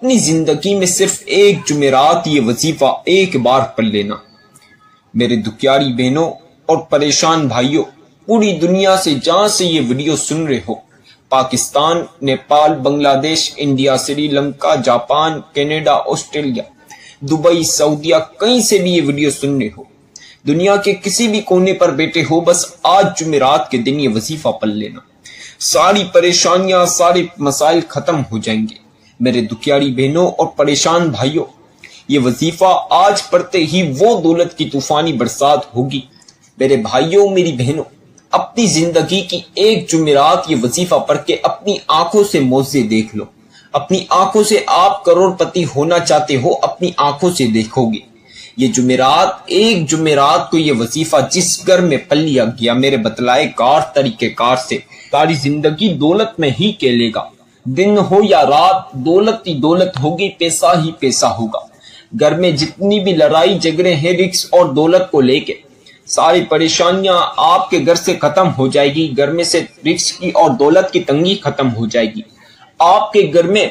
اپنی زندگی میں صرف ایک جمعرات یہ وظیفہ ایک بار پڑھ لینا۔ میرے دکھیاری بہنوں اور پریشان بھائیوں، پوری دنیا سے جہاں سے یہ ویڈیو سن رہے ہو، Pakistan, Nepal, Bangladesh, India, Sri Lanka, Japan, Canada, Australia, Dubai, سعودیہ، کہیں سے بھی یہ ویڈیو سن رہے ہو، دنیا کے کسی بھی کونے پر بیٹھے ہو، بس آج جمعرات کے دن یہ وظیفہ پڑھ لینا، ساری پریشانیاں، سارے مسائل ختم ہو جائیں گے۔ میرے دکھیاری بہنوں اور پریشان بھائیوں، یہ وظیفہ آج پڑھتے ہی وہ دولت کی طوفانی برسات ہوگی۔ میرے بھائیوں، میری بہنوں، اپنی زندگی کی ایک جمعرات یہ وظیفہ پڑھ کے اپنی آنکھوں سے معجزے دیکھ لو۔ اپنی آنکھوں سے آپ کروڑ پتی ہونا چاہتے ہو، اپنی آنکھوں سے دیکھو گے۔ یہ جمعرات، ایک جمعرات کو یہ وظیفہ جس گھر میں پڑھ لیا گیا، میرے بتلائے کار طریقہ کار سے ساری زندگی دولت میں ہی کھیلے گا۔ دن ہو یا رات، دولت ہی دولت ہوگی، پیسہ ہی پیسہ ہوگا۔ گھر میں جتنی بھی لڑائی جھگڑے ہیں رزق اور دولت کو لے کے، ساری پریشانیاں آپ کے گھر سے ختم ہو جائے گی۔ گھر میں سے رزق کی اور دولت کی تنگی ختم ہو جائے گی۔ آپ کے گھر میں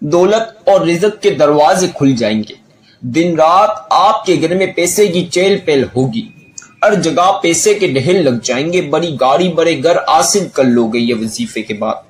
دولت اور رزق کے دروازے کھل جائیں گے۔ دن رات آپ کے گھر میں پیسے کی چہل پہل ہوگی، ہر جگہ پیسے کے ڈھیر لگ جائیں گے، بڑی گاڑی بڑے گھر حاصل کر لو گے یہ وظیفے کے بعد۔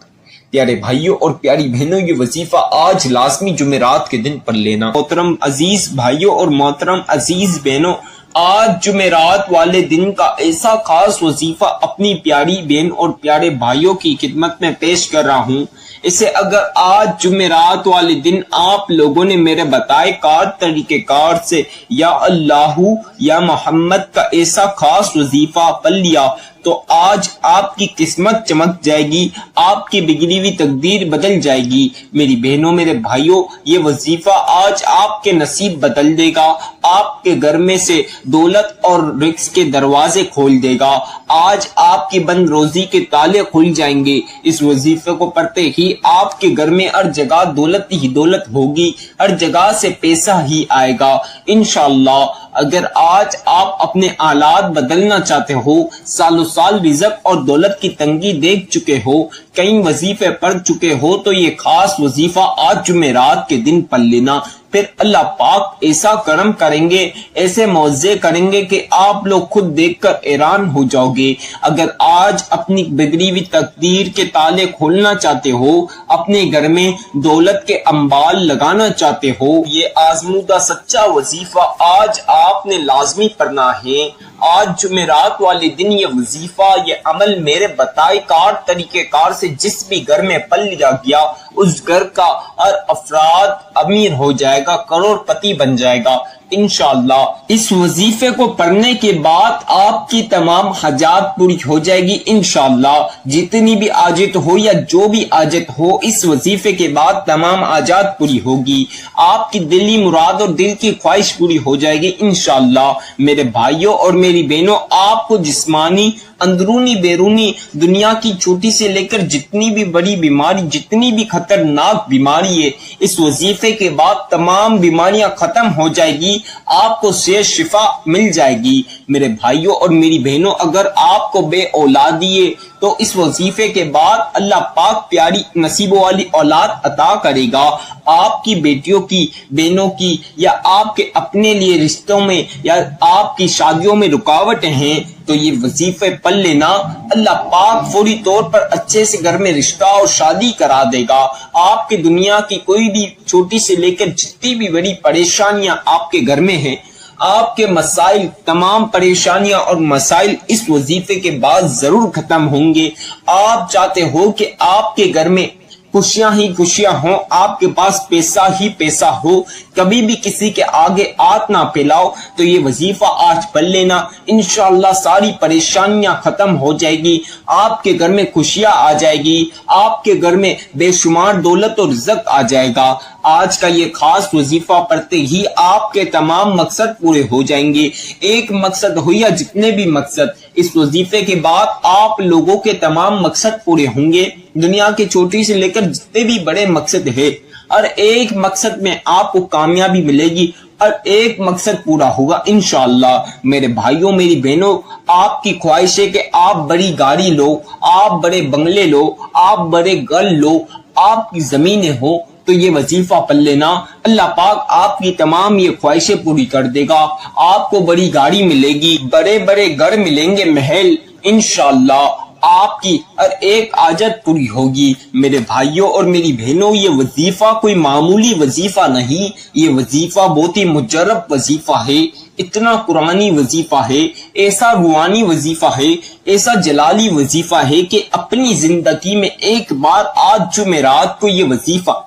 پیارے بھائیوں اور پیاری بہنوں، یہ وظیفہ آج لازمی جمعرات کے دن پڑھ لینا۔ محترم عزیز بھائیوں اور محترم عزیز بہنوں، آج جمعرات والے دن کا ایسا خاص وظیفہ اپنی پیاری بہن اور پیارے بھائیوں کی خدمت میں پیش کر رہا ہوں۔ اسے اگر آج جمعرات والے دن آپ لوگوں نے میرے بتائے کار طریقہ کار سے یا اللہ یا محمد کا ایسا خاص وظیفہ پڑھ لیا تو آج آپ کی قسمت چمک جائے گی، آپ کی بگڑی ہوئی تقدیر بدل جائے گی۔ میری بہنوں، میرے بھائیوں، یہ وظیفہ آج آپ کے نصیب بدل دے گا، آپ کے گھر میں سے دولت اور رزق کے دروازے کھول دے گا۔ آج آپ کی بند روزی کے تالے کھل جائیں گے۔ اس وظیفے کو پڑھتے ہی آپ کے گھر میں ہر جگہ دولت ہی دولت ہوگی، ہر جگہ سے پیسہ ہی آئے گا انشاءاللہ۔ اگر آج آپ اپنے حالات بدلنا چاہتے ہو، سالوں سال رزق اور دولت کی تنگی دیکھ چکے ہو، کئی وظیفے پڑھ چکے ہو، تو یہ خاص وظیفہ آج جمعرات کے دن پڑھ لینا۔ پھر اللہ پاک ایسا کرم کریں گے، ایسے معجزے کریں گے کہ آپ لوگ خود دیکھ کر حیران ہو جاؤ گے۔ اگر آج اپنی بگڑی ہوئی تقدیر کے تالے کھولنا چاہتے ہو، اپنے گھر میں دولت کے انبار لگانا چاہتے ہو، یہ آزمودہ سچا وظیفہ آج آپ نے لازمی پڑھنا ہے۔ آج جمعرات والے دن یہ وظیفہ، یہ عمل میرے بتائے کار طریقہ کار سے جس بھی گھر میں پڑھ لیا گیا، اس گھر کا ہر افراد امیر ہو جائے گا، کروڑ پتی بن جائے گا انشاءاللہ۔ اس وظیفے کو پڑھنے کے بعد آپ کی تمام حاجات پوری ہو جائے گی انشاءاللہ۔ جتنی بھی حاجت ہو یا جو بھی حاجت ہو، اس وظیفے کے بعد تمام حاجات پوری ہوگی، آپ کی دلی مراد اور دل کی خواہش پوری ہو جائے گی انشاءاللہ۔ میرے بھائیوں اور میری بہنوں، آپ کو جسمانی، اندرونی، بیرونی دنیا کی چھوٹی سے لے کر جتنی بھی بڑی بیماری، جتنی بھی خطرناک بیماری ہے، اس وظیفے کے بعد تمام بیماریاں ختم ہو جائے گی، آپ کو صحت شفا مل جائے گی۔ میرے بھائیوں اور میری بہنوں، اگر آپ کو بے اولادی ہے تو اس وظیفے کے بعد اللہ پاک پیاری نصیبوں والی اولاد عطا کرے گا۔ آپ کی بیٹیوں کی، بہنوں کی، یا آپ کے اپنے لیے رشتوں میں یا آپ کی شادیوں میں رکاوٹیں ہیں تو یہ وظیفے پڑھ لینا، اللہ پاک فوری طور پر اچھے سے گھر میں رشتہ اور شادی کرا دے گا۔ آپ کی دنیا کی کوئی بھی چھوٹی سے لے کر جتنی بھی بڑی پریشانیاں آپ کے گھر میں ہیں، آپ کے مسائل، تمام پریشانیاں اور مسائل اس وظیفے کے بعد ضرور ختم ہوں گے۔ آپ چاہتے ہو کہ آپ کے گھر میں خوشیاں ہی خوشیاں ہوں، آپ کے پاس پیسہ ہی پیسہ ہو، کبھی بھی کسی کے آگے ہاتھ نہ پھیلاؤ، تو یہ وظیفہ آج پڑھ لینا، انشاءاللہ ساری پریشانیاں ختم ہو جائے گی، آپ کے گھر میں خوشیاں آ جائے گی، آپ کے گھر میں بے شمار دولت اور رزق آ جائے گا۔ آج کا یہ خاص وظیفہ پڑھتے ہی آپ کے تمام مقصد پورے ہو جائیں گے۔ ایک مقصد ہو یا جتنے بھی مقصد، اس وظیفے کے بعد آپ لوگوں کے تمام مقصد پورے ہوں گے۔ دنیا کے چھوٹی سے لے کر جتنے بھی بڑے مقصد ہیں، ہر ایک مقصد میں آپ کو کامیابی ملے گی، ہر ایک مقصد پورا ہوگا انشاءاللہ۔ میرے بھائیوں، میری بہنوں، آپ کی خواہش ہے کہ آپ بڑی گاڑی لو، آپ بڑے بنگلے لو، آپ بڑے گھر لو، آپ کی زمینیں ہو، تو یہ وظیفہ پڑھ لینا، اللہ پاک آپ کی تمام یہ خواہشیں پوری کر دے گا۔ آپ کو بڑی گاڑی ملے گی، بڑے بڑے گھر ملیں گے، محل، انشاءاللہ آپ کی ہر ایک حاجت پوری ہوگی۔ میرے بھائیوں اور میری بہنوں، یہ وظیفہ کوئی معمولی وظیفہ نہیں، یہ وظیفہ بہت ہی مجرب وظیفہ ہے، اتنا قرآنی وظیفہ ہے، ایسا روحانی وظیفہ ہے، ایسا جلالی وظیفہ ہے کہ اپنی زندگی میں ایک بار آج جمعرات کو یہ وظیفہ،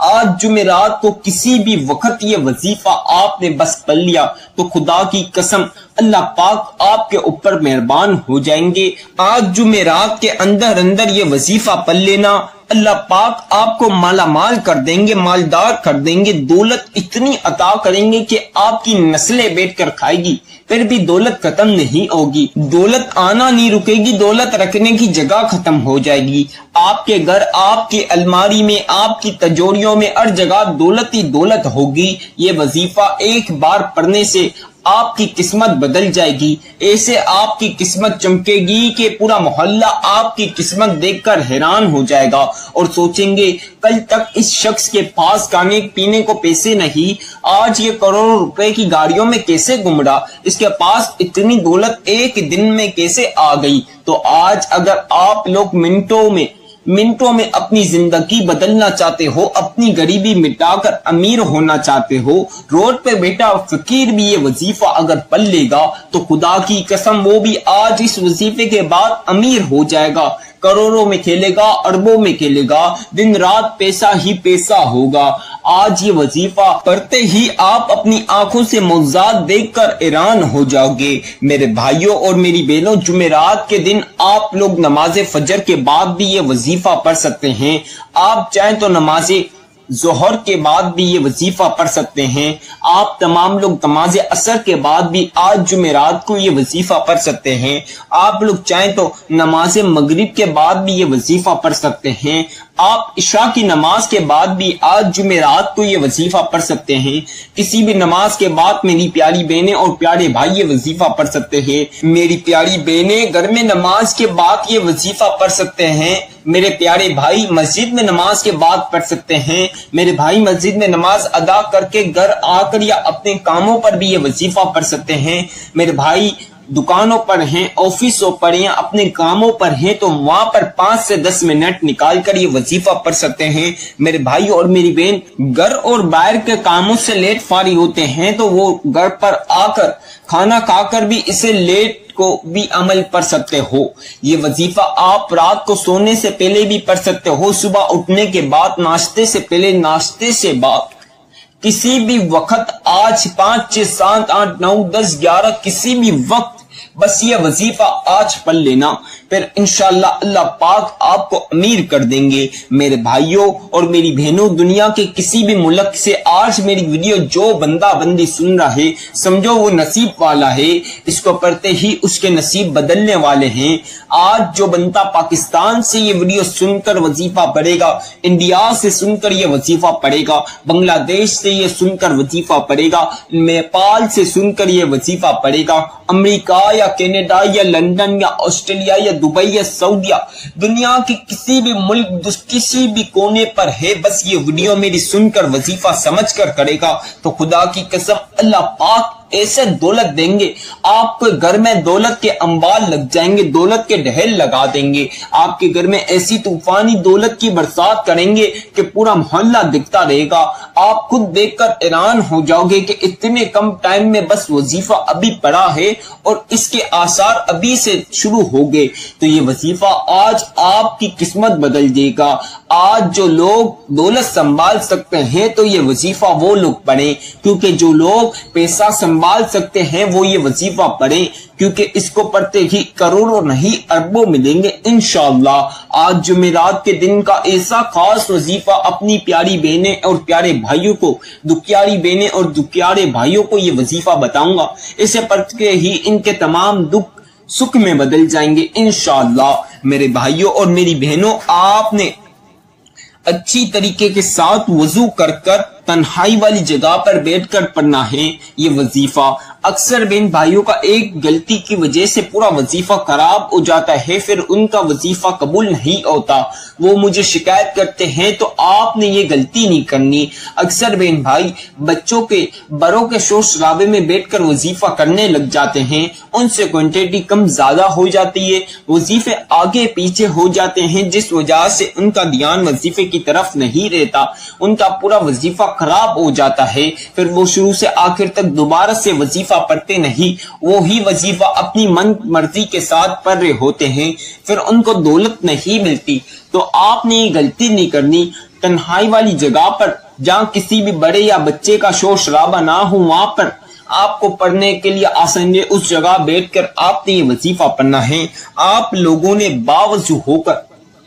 آج جمعرات کو کسی بھی وقت یہ وظیفہ آپ نے بس پڑھ لیا تو خدا کی قسم اللہ پاک آپ کے اوپر مہربان ہو جائیں گے۔ آج جمعرات کے اندر یہ وظیفہ پڑھ لینا، اللہ پاک آپ کو مالا مال کر دیں گے، مالدار کر دیں گے، دولت اتنی عطا کریں گے کہ آپ کی نسلیں بیٹھ کر کھائے گی، پھر بھی دولت ختم نہیں ہوگی، دولت آنا نہیں رکے گی، دولت رکھنے کی جگہ ختم ہو جائے گی۔ آپ کے گھر، آپ کی الماری میں، آپ کی تجوریوں میں ہر جگہ دولت ہی دولت ہوگی۔ یہ وظیفہ ایک بار پڑھنے سے آپ کی قسمت بدل جائے گی، ایسے آپ کی قسمت چمکے گی کہ پورا محلہ آپ کی قسمت دیکھ کر حیران ہو جائے گا اور سوچیں گے کل تک اس شخص کے پاس کھانے پینے کو پیسے نہیں، آج یہ کروڑوں روپے کی گاڑیوں میں کیسے گھوم رہا، اس کے پاس اتنی دولت ایک دن میں کیسے آ گئی۔ تو آج اگر آپ لوگ منٹوں میں اپنی زندگی بدلنا چاہتے ہو، اپنی غریبی مٹا کر امیر ہونا چاہتے ہو، روڈ پہ بیٹھا فقیر بھی یہ وظیفہ اگر پڑھ لے گا تو خدا کی قسم وہ بھی آج اس وظیفے کے بعد امیر ہو جائے گا، کروڑوں میں کھیلے گا، اربوں میں کھیلے گا، دن رات پیسہ ہی پیسہ ہوگا۔ آج یہ وظیفہ پڑھتے ہی آپ اپنی آنکھوں سے معجزات دیکھ کر حیران ہو جاؤ گے۔ میرے بھائیوں اور میری بہنوں، جمعرات کے دن آپ لوگ نماز فجر کے بعد بھی یہ وظیفہ پڑھ سکتے ہیں، آپ چاہیں تو نماز ظہر کے بعد بھی یہ وظیفہ پڑھ سکتے ہیں، آپ تمام لوگ نماز عصر کے بعد بھی آج جمعرات کو یہ وظیفہ پڑھ سکتے ہیں، آپ لوگ چاہیں تو نماز مغرب کے بعد بھی یہ وظیفہ پڑھ سکتے ہیں، آپ عشاء کی نماز کے بعد بھی آج جمعرات کو یہ وظیفہ پڑھ سکتے ہیں، کسی بھی نماز کے بعد میری پیاری بہنیں اور پیارے بھائی یہ وظیفہ پڑھ سکتے ہیں۔ میری پیاری بہنیں گھر میں نماز کے بعد یہ وظیفہ پڑھ سکتے ہیں، میرے پیارے بھائی مسجد میں نماز کے بعد پڑھ سکتے ہیں، میرے بھائی مسجد میں نماز ادا کر کے گھر آ کر یا اپنے کاموں پر بھی یہ وظیفہ پڑھ سکتے ہیں، میرے بھائی دکانوں پر ہیں، آفسوں پر یا اپنے کاموں پر ہیں تو وہاں پر 5 سے 10 منٹ نکال کر یہ وظیفہ پڑھ سکتے ہیں۔ میرے بھائی اور میری بہن گھر اور باہر کے کاموں سے لیٹ فارغ ہوتے ہیں تو وہ گھر پر آ کر کھانا کھا کر بھی اسے لیٹ کو بھی عمل پر سکتے ہو۔ یہ وظیفہ آپ رات کو سونے سے پہلے بھی پڑھ سکتے ہو، صبح اٹھنے کے بعد، ناشتے سے پہلے، ناشتے سے بعد، کسی بھی وقت، آج 5 6 7 8 9 10 11 کسی بھی وقت بس یہ وظیفہ آج پڑھ لینا، پھر انشاءاللہ اللہ پاک آپ کو امیر کر دیں گے۔ میرے بھائیوں اور میری بہنوں، دنیا کے کسی بھی ملک سے آج میری ویڈیو جو بندہ بندی سن رہا ہے، سمجھو وہ نصیب والا ہے، اس کو پڑھتے ہی اس کے نصیب بدلنے والے ہیں۔ آج جو بندہ پاکستان سے یہ ویڈیو سن کر وظیفہ پڑھے گا، انڈیا سے سن کر یہ وظیفہ پڑھے گا، بنگلہ دیش سے یہ سن کر وظیفہ پڑھے گا، نیپال سے سن کر یہ وظیفہ پڑھے گا، امریکہ یا کینیڈا یا لندن یا آسٹریلیا یا دبئی یا سعودیہ، دنیا کے کسی بھی ملک، کسی بھی کونے پر ہے، بس یہ ویڈیو میری سن کر وظیفہ سمجھ کر کرے گا تو خدا کی قسم اللہ پاک ایسے دولت دیں گے، آپ کے گھر میں دولت کے انبار لگ جائیں گے، دولت کے ڈھیر لگا دیں گے، آپ کے گھر میں ایسی طوفانی دولت کی برسات کریں گے کہ پورا محلہ دکھتا رہے گا۔ آپ خود دیکھ کر حیران ہو جاؤ گے کہ اتنے کم ٹائم میں بس وظیفہ ابھی پڑا ہے اور اس کے آثار ابھی سے شروع ہو گئے۔ تو یہ وظیفہ آج آپ کی قسمت بدل دے گا۔ آج جو لوگ دولت سنبھال سکتے ہیں تو یہ وظیفہ وہ لوگ پڑھیں، کیونکہ جو لوگ پیسہ سنبھال سکتے ہیں وہ یہ وظیفہ پڑھیں، کیونکہ اس کو پڑھتے ہی کروڑوں نہیں اربوں ملیں گے انشاءاللہ۔ آج جمعرات کے دن کا ایسا خاص وظیفہ اپنی پیاری بہنیں اور پیارے بھائیوں کو، دکھیاری بہنیں اور دکھیارے بھائیوں کو یہ وظیفہ بتاؤں گا، اسے پڑھ کے ہی ان کے تمام دکھ سکھ میں بدل جائیں گے انشاءاللہ۔ میرے بھائیوں اور میری بہنوں، آپ نے اچھی طریقے کے ساتھ وضو کر کر تنہائی والی جگہ پر بیٹھ کر پڑھنا ہے یہ وظیفہ۔ اکثر بہن بھائیوں کا ایک غلطی کی وجہ سے پورا وظیفہ خراب ہو جاتا ہے، پھر ان کا وظیفہ قبول نہیں ہوتا، وہ مجھے شکایت کرتے ہیں۔ تو آپ نے یہ غلطی نہیں کرنی۔ اکثر بہن بھائی بچوں کے بڑوں کے شور شرابے میں بیٹھ کر وظیفہ کرنے لگ جاتے ہیں، ان سے کوانٹٹی کم زیادہ ہو جاتی ہے، وظیفے آگے پیچھے ہو جاتے ہیں، جس وجہ سے ان کا دھیان وظیفے کی طرف نہیں رہتا، ان کا پورا وظیفہ خراب ہو جاتا ہے، پھر وہ شروع سے آخر تک دوبارہ سے وظیفہ پڑھتے نہیں، وہی وظیفہ اپنی من مرضی کے ساتھ پڑھ رہے ہوتے ہیں، پھر ان کو دولت نہیں ملتی۔ تو آپ نے یہ غلطی نہیں کرنی۔ تنہائی والی جگہ پر جہاں کسی بھی بڑے یا بچے کا شور شرابہ نہ ہو، وہاں پر آپ کو پڑھنے کے لیے آسان ہے، اس جگہ بیٹھ کر آپ نے یہ وظیفہ پڑھنا ہے۔ آپ لوگوں نے باوضو ہو کر،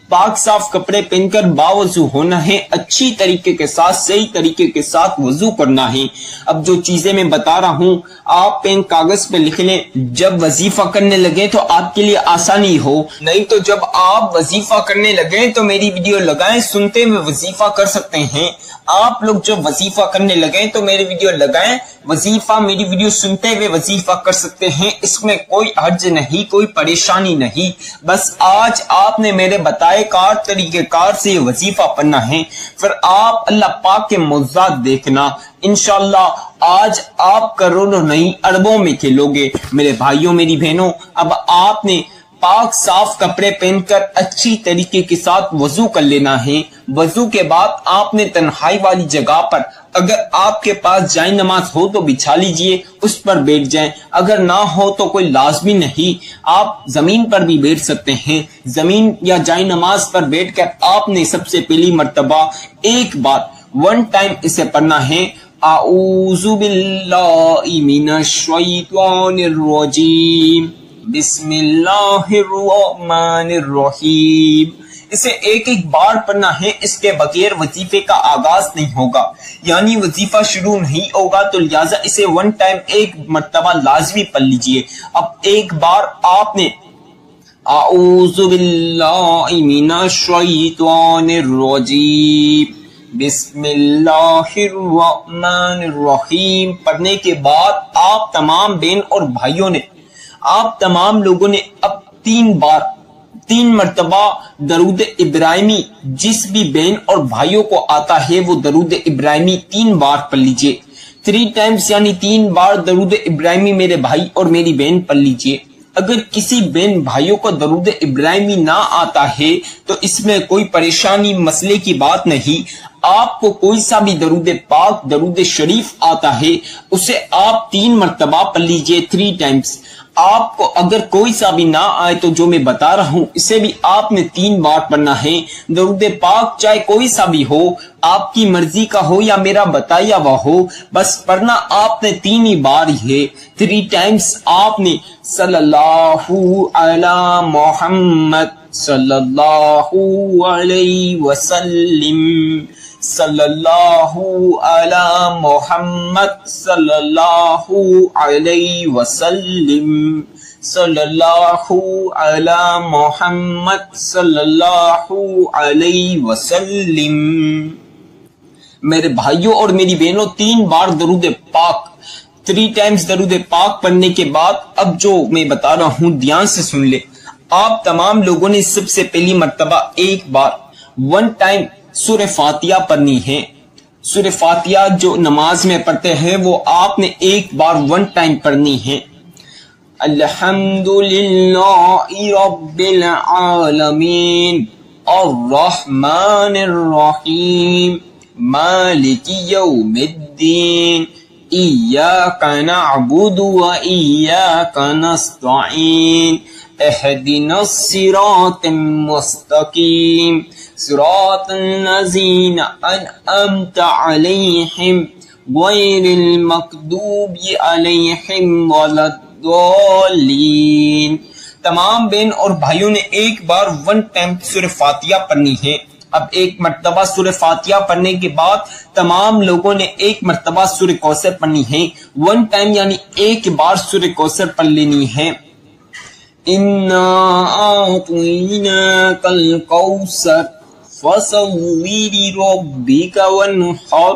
پاک صاف کپڑے پہن کر باوضو ہونا ہے، اچھی طریقے کے ساتھ صحیح طریقے کے ساتھ وضو کرنا ہے۔ اب جو چیزیں میں بتا رہا ہوں آپ پین کاغذ پہ لکھ لیں، جب وظیفہ کرنے لگے تو آپ کے لیے آسانی ہو، نہیں تو جب آپ وظیفہ کرنے لگے تو میری ویڈیو لگائیں، سنتے ہوئے وظیفہ کر سکتے ہیں۔ آپ لوگ جب وظیفہ کرنے لگے تو میری ویڈیو لگائیں، وظیفہ میری ویڈیو سنتے ہوئے وظیفہ کر سکتے ہیں، اس میں کوئی حرج نہیں، کوئی پریشانی نہیں۔ بس آج آپ نے میرے بتائے طریقے کار سے یہ وظیفہ پڑھنا ہے، پھر آپ اللہ پاک کے معجزات دیکھنا۔ انشاءاللہ آج آپ کروڑوں نہیں اربوں میں کھیلو گے۔ میرے بھائیوں میری بہنوں، اب آپ نے پاک صاف کپڑے پہن کر اچھی طریقے کے ساتھ وضو کر لینا ہے۔ وضو کے بعد آپ نے تنہائی والی جگہ پر، اگر آپ کے پاس جائے نماز ہو تو بچھا لیجئے، اس پر بیٹھ جائیں، اگر نہ ہو تو کوئی لازمی نہیں، آپ زمین پر بھی بیٹھ سکتے ہیں۔ زمین یا جائے نماز پر بیٹھ کر آپ نے سب سے پہلی مرتبہ ایک بار 1 ٹائم اسے پڑھنا ہے، اعوذ باللہ من الشیطان الرجیم، بسم اللہ الرحمن الرحیم۔ اسے ایک بار پڑھنا ہے، اس کے بغیر وظیفے کا آغاز نہیں ہوگا، یعنی وظیفہ شروع نہیں ہوگا، تو لہٰذا اسے 1 ٹائم ایک مرتبہ لازمی پڑھ لیجئے۔ اب ایک بار آپ نے اعوذ باللہ من الشیطان الرجیم، بسم اللہ الرحمن الرحیم پڑھنے کے بعد آپ تمام بہن اور بھائیوں نے، آپ تمام لوگوں نے اب 3 مرتبہ درود ابراہیمی، جس بھی بہن اور بھائیوں کو آتا ہے وہ درود ابراہیمی 3 بار پڑھ لیجئے۔ 3 ٹائمز یعنی 3 بار درود ابراہیمی میرے بھائی اور میری بہن پڑھ لیجئے۔ اگر کسی بہن بھائیوں کو درود ابراہیمی نہ آتا ہے تو اس میں کوئی پریشانی مسئلے کی بات نہیں، آپ کو کوئی سا بھی درود پاک درود شریف آتا ہے اسے آپ 3 مرتبہ پڑھ لیجئے، 3 ٹائمز۔ آپ کو اگر کوئی سا بھی نہ آئے تو جو میں بتا رہا ہوں اسے بھی آپ نے 3 بار پڑھنا ہے۔ درود پاک چاہے کوئی سا بھی ہو، آپ کی مرضی کا ہو یا میرا بتایا ہوا ہو، بس پڑھنا آپ نے 3 ہی بار ہے، 3 ٹائمز۔ آپ نے صلی اللہ علی محمد صلی اللہ علیہ وسلم، صلی اللہ علی محمد صلی اللہ علیہ وسلم، صلی اللہ علی محمد صلی اللہ علیہ وسلم۔ میرے بھائیوں اور میری بہنوں 3 بار درود پاک، 3 ٹائمز درود پاک پڑھنے کے بعد اب جو میں بتا رہا ہوں دھیان سے سن لے۔ آپ تمام لوگوں نے سب سے پہلی مرتبہ ایک بار 1 ٹائم سورہ فاتحہ پڑھنی ہے۔ سورہ فاتحہ جو نماز میں پڑھتے ہیں وہ آپ نے ایک بار 1 ٹائم پڑھنی ہے۔ الحمدللہ رب العالمین الرحمن الرحیم مالک یوم الدین ایاک نعبد و ایاک نستعین اہدنا الصراط المستقیم صراط الذین انعمت علیہم غیر المغضوب علیہم ولا الضالین۔ تمام بہن اور بھائیوں نے ایک بار 1 ٹائم سورہ فاتحہ پڑھنی ہے۔ اب ایک مرتبہ سورہ فاتحہ پڑھنے کے بعد تمام لوگوں نے ایک مرتبہ سورہ کوثر پڑھنی ہے، 1 ٹائم یعنی ایک بار سورہ کوثر پڑھ لینی ہے۔ اِنَّا أَعْطَيْنَاكَ الْكَوْثَرَ فَصَلِّ لِرَبِّكَ وَانْحَرْ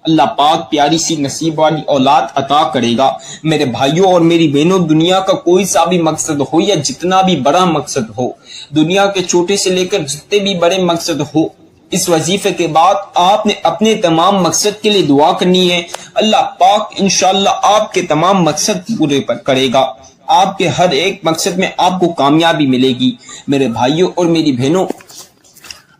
اللہ پاک پیاری سی نصیب والی اولاد عطا کرے گا۔ میرے بھائیوں اور میری بہنوں، دنیا کا کوئی سا بھی مقصد ہو یا جتنا بھی بڑا مقصد ہو، دنیا کے چھوٹے سے لے کر جتنے بھی بڑے مقصد ہو، اس وظیفے کے بعد آپ نے اپنے تمام مقصد کے لیے دعا کرنی ہے۔ اللہ پاک انشاءاللہ آپ کے تمام مقصد پورے کرے گا۔ آپ کے ہر ایک مقصد میں آپ کو کامیابی ملے گی۔ میرے بھائیوں اور میری بہنوں،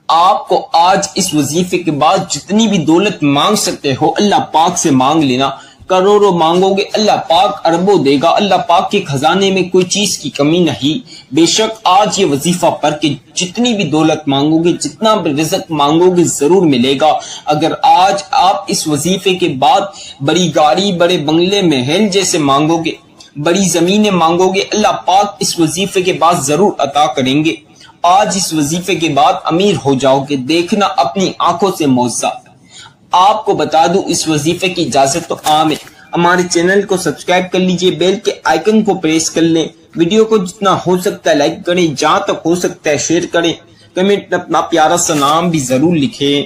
آپ کو آج اس وظیفے کے بعد جتنی بھی دولت مانگ سکتے ہو، اللہ پاک سے مانگ لینا۔ کروڑوں مانگو گے، اللہ پاک اربوں دے گا۔ اللہ پاک کے خزانے میں کوئی چیز کی کمی نہیں۔ بے شک آج یہ وظیفہ پڑھ کے جتنی بھی دولت مانگو گے، جتنا بھی رزق مانگو گے، ضرور ملے گا۔ اگر آج آپ اس وظیفے کے بعد بڑی گاڑی، بڑے بنگلے، محل جیسے مانگو گے، بڑی زمینیں مانگو گے، اللہ پاک اس وظیفے کے بعد ضرور عطا کریں گے۔ آج اس وظیفے کے بعد امیر ہو جاؤ گے، دیکھنا اپنی آنکھوں سے معجزہ۔ آپ کو بتا دوں، اس وظیفے کی اجازت تو عام ہے۔ ہمارے چینل کو سبسکرائب کر لیجئے، بیل کے آئیکن کو پریس کر لیں، ویڈیو کو جتنا ہو سکتا ہے لائک کریں، جہاں تک ہو سکتا ہے شیئر کریں، کمنٹ میں اپنا پیارا سا نام بھی ضرور لکھیں۔